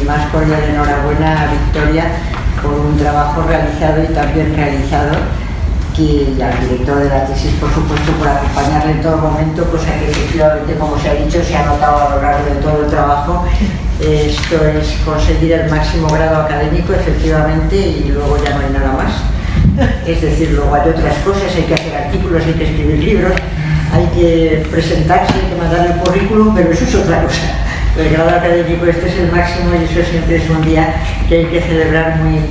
más cordial enhorabuena a Victoria por un trabajo realizado y también realizado, y al director de la tesis, por supuesto, por acompañarle en todo momento, cosa que efectivamente, como se ha dicho, se ha notado a lo largo de todo el trabajo. Esto es conseguir el máximo grado académico, efectivamente, y luego ya no hay nada más. Es decir, luego hay otras cosas, hay que hacer artículos, hay que escribir libros, hay que presentarse, hay que mandar el currículum, pero eso es otra cosa. El grado académico este es el máximo y eso siempre es un día que hay que celebrar muy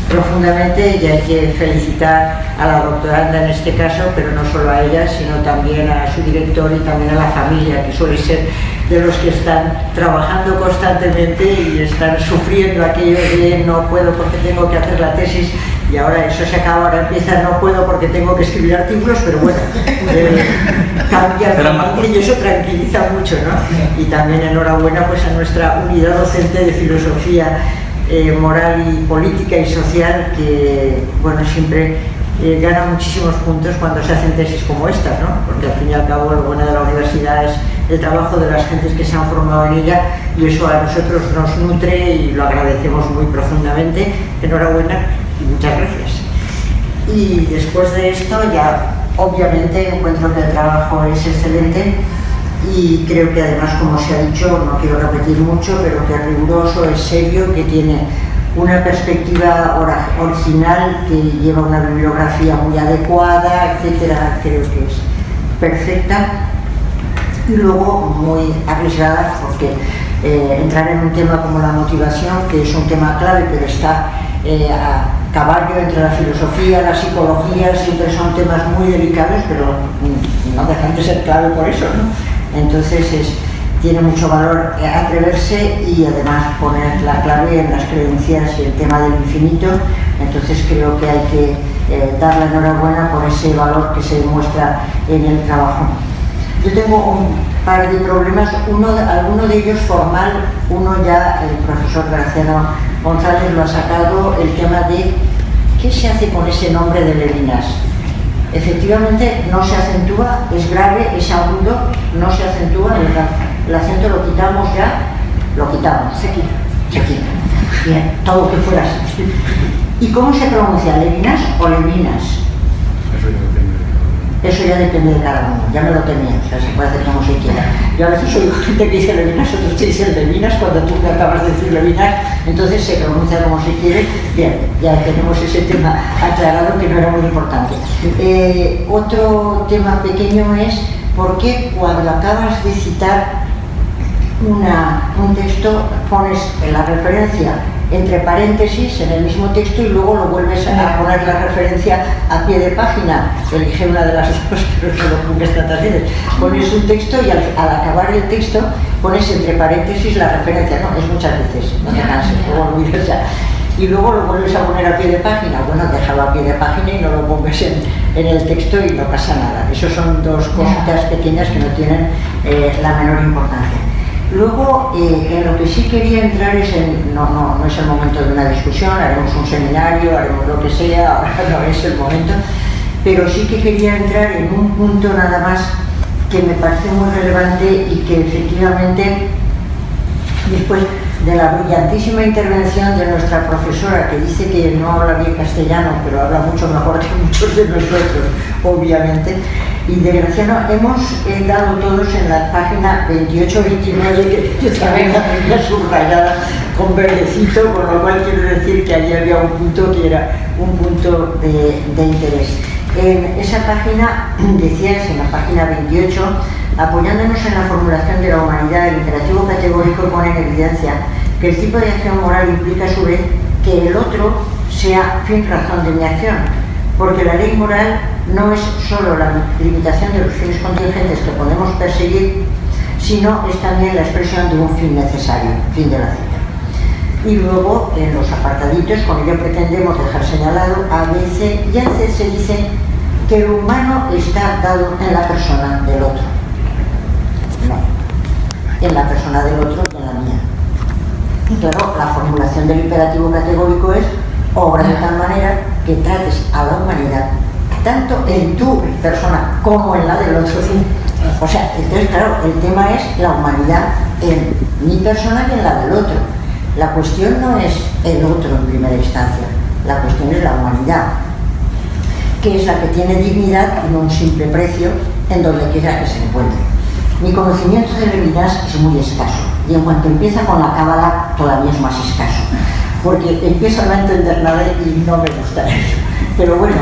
profundamente, y hay que felicitar a la doctoranda en este caso, pero no solo a ella, sino también a su director y también a la familia, que suele ser de los que están trabajando constantemente y están sufriendo aquello de no puedo porque tengo que hacer la tesis, y ahora eso se acaba, ahora empieza no puedo porque tengo que escribir artículos, pero bueno, cambia y eso tranquiliza mucho, ¿no? Y también enhorabuena pues a nuestra unidad docente de filosofía moral y política y social, que bueno, siempre gana muchísimos puntos cuando se hacen tesis como estas, ¿no? Porque al fin y al cabo lo bueno de la universidad es el trabajo de las gentes que se han formado en ella, y eso a nosotros nos nutre y lo agradecemos muy profundamente. Enhorabuena y muchas gracias. Y después de esto ya obviamente encuentro que el trabajo es excelente, y creo que además, como se ha dicho, no quiero repetir mucho, pero que es riguroso, es serio, que tiene una perspectiva original, que lleva una bibliografía muy adecuada, etcétera. Creo que es perfecta, y luego muy arriesgada, porque entrar en un tema como la motivación, que es un tema clave, pero está a caballo entre la filosofía, la psicología, siempre son temas muy delicados, pero no dejan de ser clave por eso, ¿no? Entonces tiene mucho valor atreverse y además poner la clave en las creencias y el tema del infinito. Entonces creo que hay que dar la enhorabuena por ese valor que se demuestra en el trabajo. Yo tengo un par de problemas, alguno de ellos formal, uno ya el profesor Graciano González lo ha sacado, el tema de qué se hace con ese nombre de Levinas. Efectivamente no se acentúa, es grave, es agudo, no se acentúa, el acento lo quitamos ya, lo quitamos, se quita. Bien, todo que fuera así. ¿Y cómo se pronuncia? ¿Levinas o Levinas? Eso ya depende de cada uno, ya me lo temía, o sea, se puede hacer como se quiera. Yo a veces oigo gente que dice Levinas, otros te dicen Levinas, cuando tú me acabas de decir Levinas, entonces se pronuncia como se quiere. Bien, ya tenemos ese tema aclarado, que no era muy importante. Otro tema pequeño es por qué cuando acabas de citar un texto pones la referencia entre paréntesis en el mismo texto y luego lo vuelves a poner la referencia a pie de página. Elige una de las dos, pero no lo pongas tantas veces. Pones un texto y al acabar el texto pones entre paréntesis la referencia, ¿no? Es muchas veces, no te canses, luego lo miras ya. Y luego lo vuelves a poner a pie de página. Bueno, déjalo a pie de página y no lo pongas en el texto y no pasa nada. Esas son dos cositas pequeñas que no tienen la menor importancia. Luego, en lo que sí quería entrar es no es el momento de una discusión, haremos un seminario, haremos lo que sea, ahora no es el momento, pero sí que quería entrar en un punto nada más que me parece muy relevante y que efectivamente, después de la brillantísima intervención de nuestra profesora, que dice que no habla bien castellano, pero habla mucho mejor que muchos de nosotros, obviamente, y de Graciano hemos dado todos en la página 28-29, que yo también la tenía subrayada con verdecito, con lo cual quiero decir que allí había un punto que era un punto de interés. En esa página, decías, en la página 28, apoyándonos en la formulación de la humanidad, el imperativo categórico pone en evidencia que el tipo de acción moral implica a su vez que el otro sea fin razón de mi acción, porque la ley moral no es solo la limitación de los fines contingentes que podemos perseguir, sino es también la expresión de un fin necesario, fin de la cita. Y luego, en los apartaditos, con ello pretendemos dejar señalado, a veces y a veces se dice que el humano está dado en la persona del otro. No, en la persona del otro y en la mía. Y claro, la formulación del imperativo categórico es obra de tal manera que trates a la humanidad tanto en tu persona como en la del otro. O sea, entonces claro, el tema es la humanidad en mi persona y en la del otro. La cuestión no es el otro en primera instancia, la cuestión es la humanidad, que es la que tiene dignidad y no un simple precio en donde quiera que se encuentre. Mi conocimiento de Levinas es muy escaso, y en cuanto empieza con la cábala todavía es más escaso, porque empiezo a no entender nada y no me gusta eso. Pero bueno,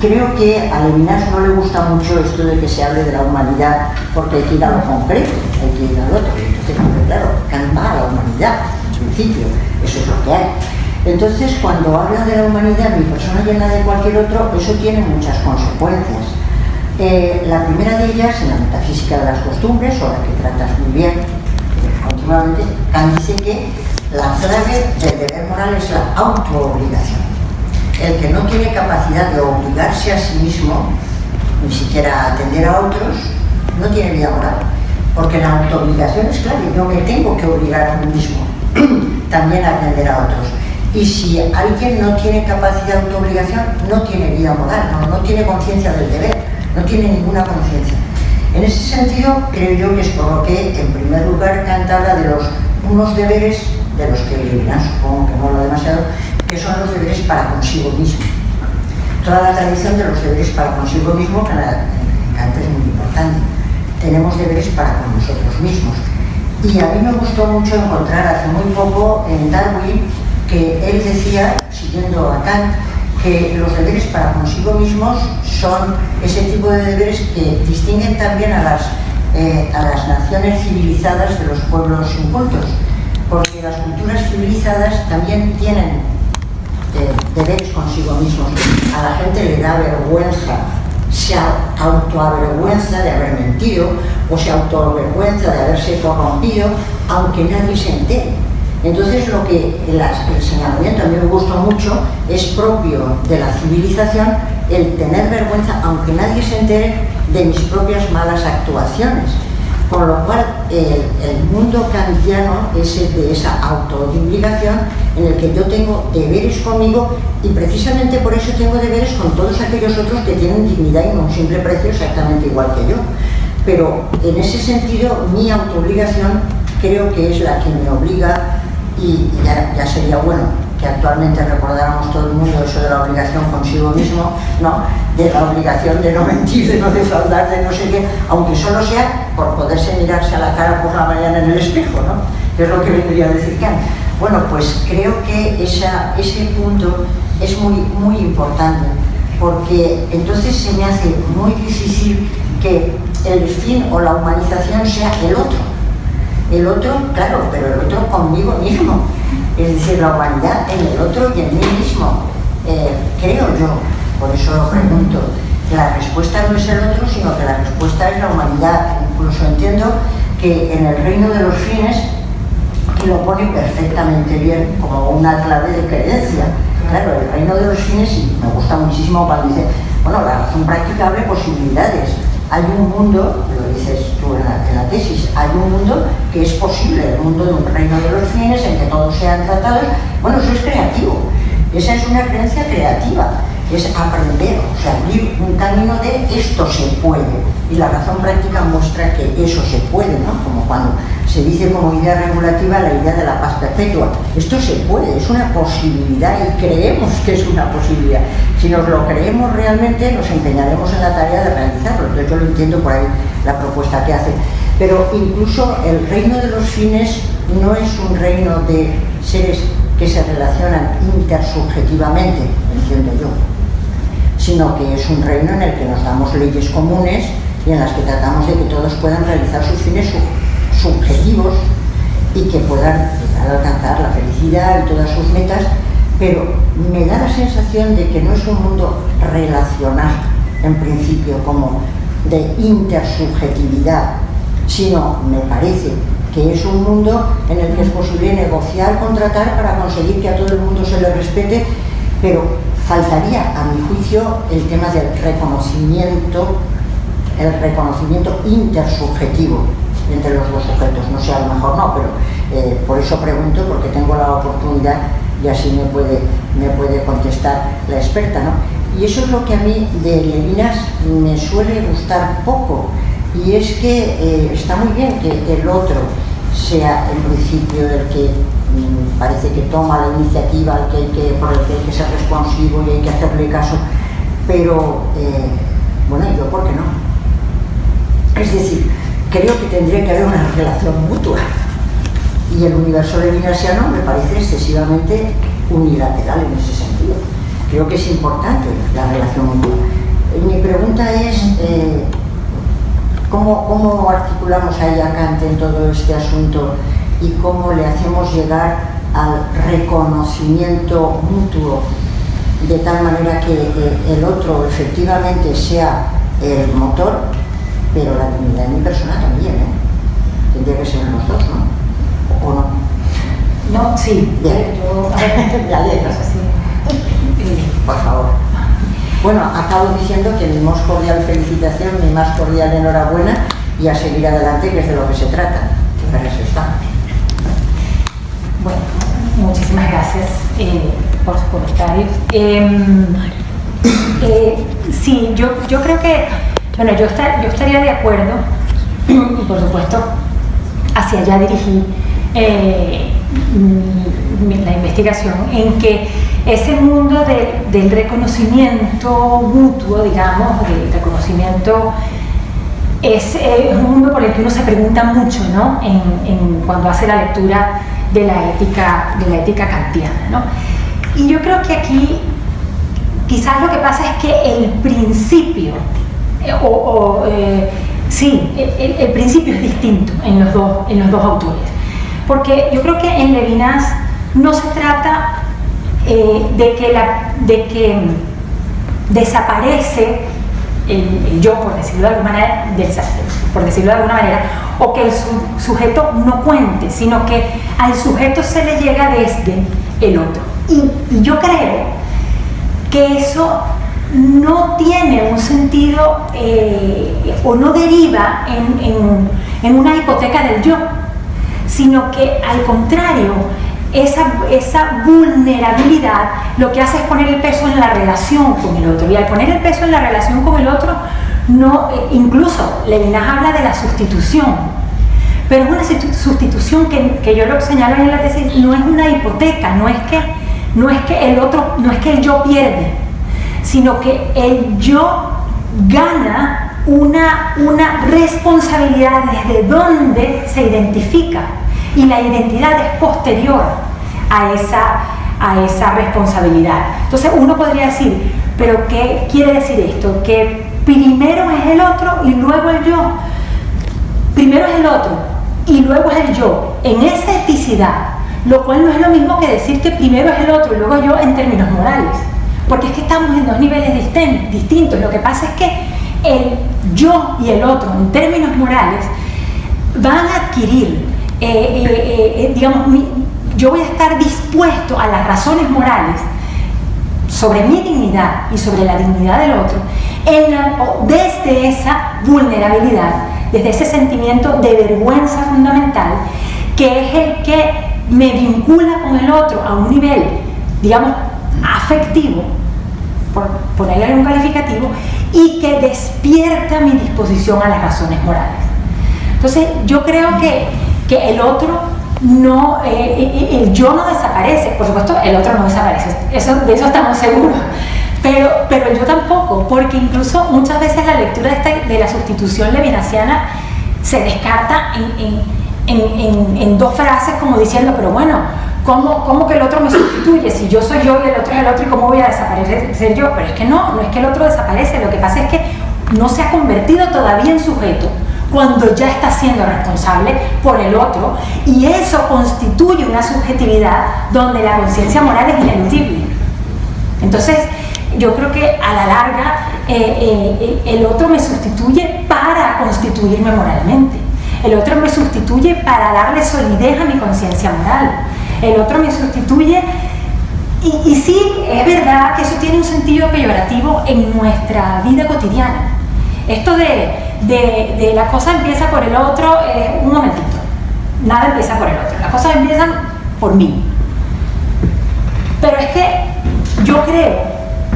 creo que a Levinas no le gusta mucho esto de que se hable de la humanidad, porque hay que ir a lo concreto, hay que ir al otro. Entonces, claro, Kant va a la humanidad, en principio, eso es lo que hay. Entonces, cuando habla de la humanidad, mi persona llena de cualquier otro, eso tiene muchas consecuencias. La primera de ellas, en la metafísica de las costumbres, o la que tratas muy bien, continuamente, Kant dice que la clave del deber moral es la autoobligación. El que no tiene capacidad de obligarse a sí mismo, ni siquiera a atender a otros, no tiene vida moral. Porque la autoobligación es clave, yo me tengo que obligar a mí mismo también a atender a otros. Y si alguien no tiene capacidad de autoobligación, no tiene vida moral, no tiene conciencia del deber, no tiene ninguna conciencia. En ese sentido, creo yo que es por lo que, en primer lugar, Kant habla de unos deberes, de los que Levinas supongo que no habla demasiado, que son los deberes para consigo mismo. Toda la tradición de los deberes para consigo mismo, que en Kant es muy importante. Tenemos deberes para con nosotros mismos. Y a mí me gustó mucho encontrar hace muy poco en Darwin que él decía, siguiendo a Kant, que los deberes para consigo mismos son ese tipo de deberes que distinguen también a las naciones civilizadas de los pueblos incultos, porque las culturas civilizadas también tienen deberes consigo mismos. A la gente le da vergüenza, se autoavergüenza de haber mentido o se autoavergüenza de haberse corrompido, aunque nadie se entere. Entonces lo que el señalamiento a mí me gustó mucho es propio de la civilización el tener vergüenza, aunque nadie se entere, de mis propias malas actuaciones. Con lo cual el mundo kantiano es de esa autoobligación en el que yo tengo deberes conmigo y precisamente por eso tengo deberes con todos aquellos otros que tienen dignidad y no un simple precio exactamente igual que yo. Pero en ese sentido mi autoobligación creo que es la que me obliga. Y ya sería bueno que actualmente recordáramos todo el mundo eso de la obligación consigo mismo, ¿no? De la obligación de no mentir, de no defraudar, de no sé qué, aunque solo sea por poderse mirarse a la cara por la mañana en el espejo, ¿no? Que es lo que vendría a decir Kant. Bueno, pues creo que ese punto es muy importante, porque entonces se me hace muy difícil que el fin o la humanización sea el otro. El otro, claro, pero el otro conmigo mismo, es decir, la humanidad en el otro y en mí mismo, creo yo. Por eso lo pregunto. La respuesta no es el otro, sino que la respuesta es la humanidad. Incluso entiendo que en el reino de los fines, que lo pone perfectamente bien como una clave de creencia. Claro, el reino de los fines, y me gusta muchísimo cuando dice, bueno, la razón práctica abre posibilidades. Hay un mundo, lo dices tú en la tesis, hay un mundo que es posible, el mundo de un reino de los fines en que todos sean tratados. Bueno, eso es creativo, esa es una creencia creativa, es aprender, o sea, abrir un camino de esto se puede. Y la razón práctica muestra que eso se puede, ¿no? Como cuando se dice como idea regulativa la idea de la paz perpetua. Esto se puede, es una posibilidad y creemos que es una posibilidad. Si nos lo creemos realmente, nos empeñaremos en la tarea de realizarlo. Entonces yo lo entiendo por ahí la propuesta que hace. Pero incluso el reino de los fines no es un reino de seres que se relacionan intersubjetivamente, entiendo yo, sino que es un reino en el que nos damos leyes comunes y en las que tratamos de que todos puedan realizar sus fines subjetivos y que puedan llegar a alcanzar la felicidad y todas sus metas, pero me da la sensación de que no es un mundo relacional, en principio, como de intersubjetividad, sino me parece que es un mundo en el que es posible negociar, contratar para conseguir que a todo el mundo se le respete, pero faltaría, a mi juicio, el tema del reconocimiento, el reconocimiento intersubjetivo entre los dos sujetos. No sé, a lo mejor no, pero por eso pregunto, porque tengo la oportunidad y así me puede contestar la experta, ¿no? Y eso es lo que a mí de Levinas me suele gustar poco, y es que está muy bien que el otro sea en principio el que parece que toma la iniciativa por el que hay que ser responsivo y hay que hacerle caso, pero bueno, ¿y yo por qué no? Es decir, creo que tendría que haber una relación mutua, y el universo levinasiano me parece excesivamente unilateral en ese sentido. Creo que es importante la relación mutua. Mi pregunta es ¿cómo articulamos ahí a Kant en todo este asunto y cómo le hacemos llegar al reconocimiento mutuo de tal manera que el otro efectivamente sea el motor, pero la dignidad de mi persona también, tendría que ser los dos, ¿no? ¿O no? No, sí. Bien. Por favor. Bueno, acabo diciendo que mi más cordial felicitación, mi más cordial enhorabuena, y a seguir adelante, que es de lo que se trata, que para eso estamos. Bueno, muchísimas gracias por sus comentarios. Sí, yo creo que, bueno, yo estaría de acuerdo, y por supuesto, hacia allá dirigí la investigación, en que ese mundo del reconocimiento mutuo, digamos, del reconocimiento, es un mundo por el que uno se pregunta mucho, ¿no? Cuando hace la lectura de la ética kantiana, ¿no? Y yo creo que aquí quizás lo que pasa es que el principio, el principio es distinto en los dos autores, porque yo creo que en Levinas no se trata de que desaparece el yo, por decirlo de alguna manera, o que el sujeto no cuente, sino que al sujeto se le llega desde el otro. Y yo creo que eso no tiene un sentido o no deriva en una hipoteca del yo, sino que al contrario, esa vulnerabilidad lo que hace es poner el peso en la relación con el otro, y al poner el peso en la relación con el otro, incluso Levinas habla de la sustitución, pero es una sustitución que yo lo señalo en la tesis, no es una hipoteca, no es que el yo pierde, sino que el yo gana una responsabilidad desde donde se identifica, y la identidad es posterior a esa responsabilidad. Entonces uno podría decir, ¿pero qué quiere decir esto? Que primero es el otro y luego el yo. Primero es el otro y luego es el yo, en esa eticidad, lo cual no es lo mismo que decir que primero es el otro y luego yo en términos morales, porque es que estamos en dos niveles distintos. Lo que pasa es que el yo y el otro en términos morales van a adquirir digamos, yo voy a estar dispuesto a las razones morales sobre mi dignidad y sobre la dignidad del otro desde esa vulnerabilidad, desde ese sentimiento de vergüenza fundamental, que es el que me vincula con el otro a un nivel, digamos, afectivo, por ponerle un calificativo, y que despierta mi disposición a las razones morales. Entonces yo creo que el otro no, el yo no desaparece, por supuesto el otro no desaparece, de eso estamos seguros, pero el yo tampoco, porque incluso muchas veces la lectura de la sustitución levinasiana se descarta en dos frases, como diciendo, pero bueno, ¿cómo que el otro me sustituye? Si yo soy yo y el otro es el otro, ¿y cómo voy a desaparecer yo? Pero es que no es que el otro desaparece, lo que pasa es que no se ha convertido todavía en sujeto, cuando ya está siendo responsable por el otro, y eso constituye una subjetividad donde la conciencia moral es ineludible. Entonces, yo creo que a la larga el otro me sustituye para constituirme moralmente, el otro me sustituye para darle solidez a mi conciencia moral, el otro me sustituye, y sí, es verdad que eso tiene un sentido peyorativo en nuestra vida cotidiana. Esto de la cosa empieza por el otro, un momentito, nada empieza por el otro, las cosas empiezan por mí. Pero es que yo creo,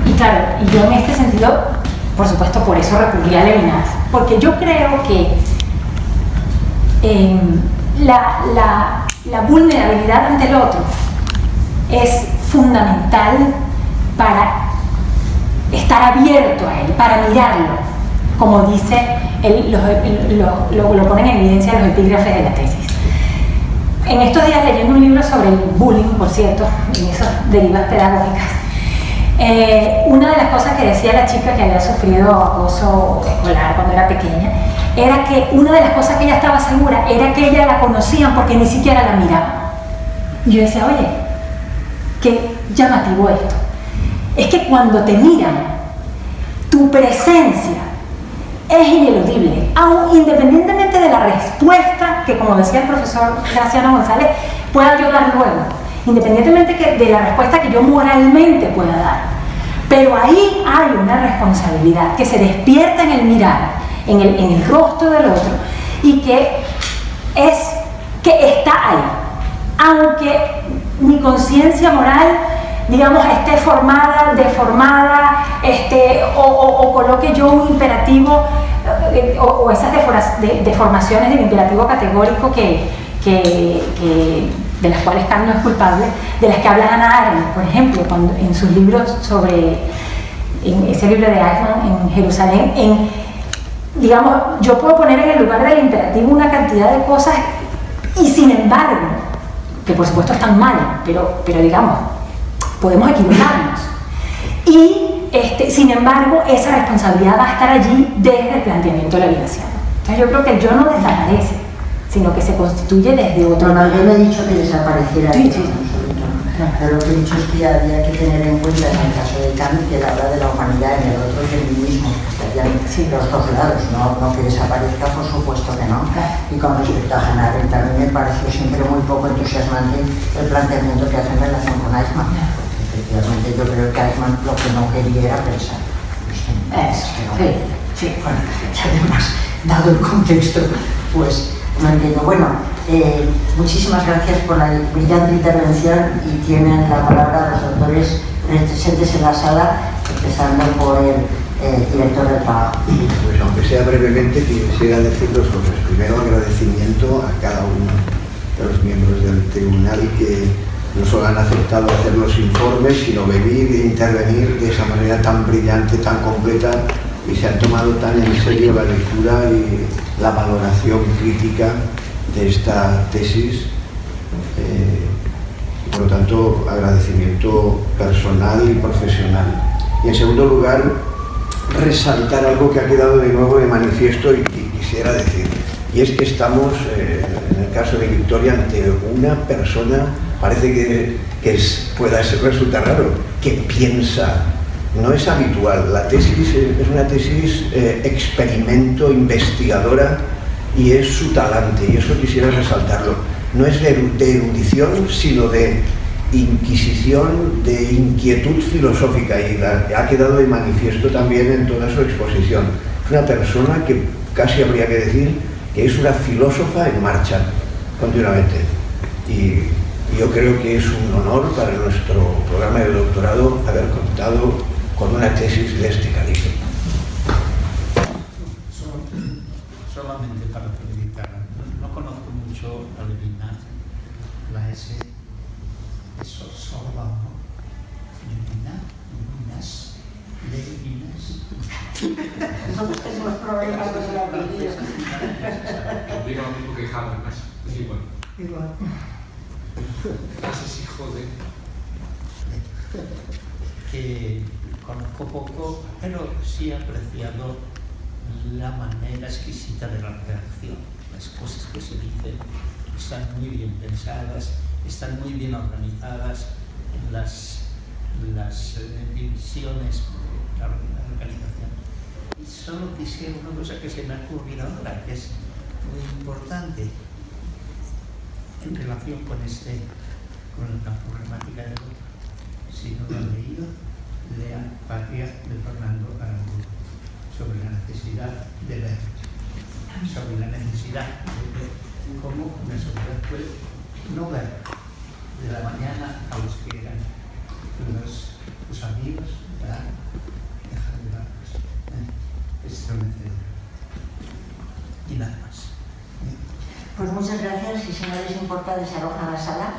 y claro, y yo en este sentido, por supuesto, por eso recurrí a Levinas, porque yo creo que la vulnerabilidad ante el otro es fundamental para estar abierto a él, para mirarlo, como dice, lo ponen en evidencia los epígrafes de la tesis. En estos días, leyendo un libro sobre el bullying, por cierto, en esas derivas pedagógicas, una de las cosas que decía la chica que había sufrido acoso escolar cuando era pequeña, era que una de las cosas que ella estaba segura era que ella la conocían porque ni siquiera la miraban. Y yo decía, oye, qué llamativo esto. Es que cuando te miran, tu presencia es ineludible, aun independientemente de la respuesta que, como decía el profesor Graciano González, pueda yo dar luego, independientemente de la respuesta que yo moralmente pueda dar. Pero ahí hay una responsabilidad que se despierta en el mirar, en el rostro del otro, y que está ahí, aunque mi conciencia moral, digamos, esté formada, deformada, o coloque yo un imperativo, o esas deformaciones del imperativo categórico de las cuales Kant no es culpable, de las que habla Hannah Arendt, por ejemplo, en sus libros en ese libro de Eichmann, en Jerusalén, digamos, yo puedo poner en el lugar del imperativo una cantidad de cosas, y sin embargo, que por supuesto están mal, pero digamos, podemos equivocarnos. Y sin embargo, esa responsabilidad va a estar allí desde el planteamiento de la liberación. Entonces yo creo que el yo no desaparece, sino que se constituye desde otro. No, yo no he dicho que desapareciera. Sí, sí. Pero lo que he dicho es que había que tener en cuenta en el caso de Kant que la habla de la humanidad, en el otro del mismo, que estarían los dos lados, no que desaparezca, por supuesto que no. Y con respecto a Hannah Arendt, también me pareció siempre muy poco entusiasmante el planteamiento que hace en relación con Eichmann. Efectivamente, yo creo que Eichmann lo que no quería era pensar. Sí. Bueno, y además, dado el contexto, pues no entiendo. Bueno, muchísimas gracias por la brillante intervención, y tienen la palabra los doctores presentes en la sala, empezando por el director del trabajo. Pues aunque sea brevemente, quisiera decir dos cosas. Primero, agradecimiento a cada uno de los miembros del tribunal que no solo han aceptado hacer los informes, sino venir e intervenir de esa manera tan brillante, tan completa, y se han tomado tan en serio la lectura y la valoración crítica de esta tesis. Por lo tanto, agradecimiento personal y profesional. Y en segundo lugar, resaltar algo que ha quedado de nuevo de manifiesto y quisiera decir, y es que estamos, en el caso de Victoria, ante una persona, parece que pueda resultar raro, que piensa. No es habitual. La tesis es una tesis experimento, investigadora, y es su talante, y eso quisiera resaltarlo. No es de erudición, sino de inquisición, de inquietud filosófica, y ha quedado de manifiesto también en toda su exposición. Es una persona que casi habría que decir que es una filósofa en marcha continuamente, y yo creo que es un honor para nuestro programa de doctorado haber contado con una tesis de este calibre. Solamente para felicitar, no conozco mucho a Levinas, la S es sorda, ¿no? Levinas. Nosotros tenemos problemas con el apellido. Digo lo mismo que Habermas, es igual. Igual. Es hijo de... Que conozco poco, pero sí he apreciado la manera exquisita de la redacción. Las cosas que se dicen están muy bien pensadas, están muy bien organizadas en las divisiones de la organización. Y solo quisiera una cosa que se me ha ocurrido ahora, que es muy importante en relación con la problemática del otro. Si no lo han leído, lean Patria de Fernando Aramburu, sobre la necesidad de ver, cómo una sociedad puede no ver de la mañana a los que eran los amigos, ¿verdad? Dejar de verlos. Estremecedor. Y nada más. Pues muchas gracias y si no les importa desalojan la sala.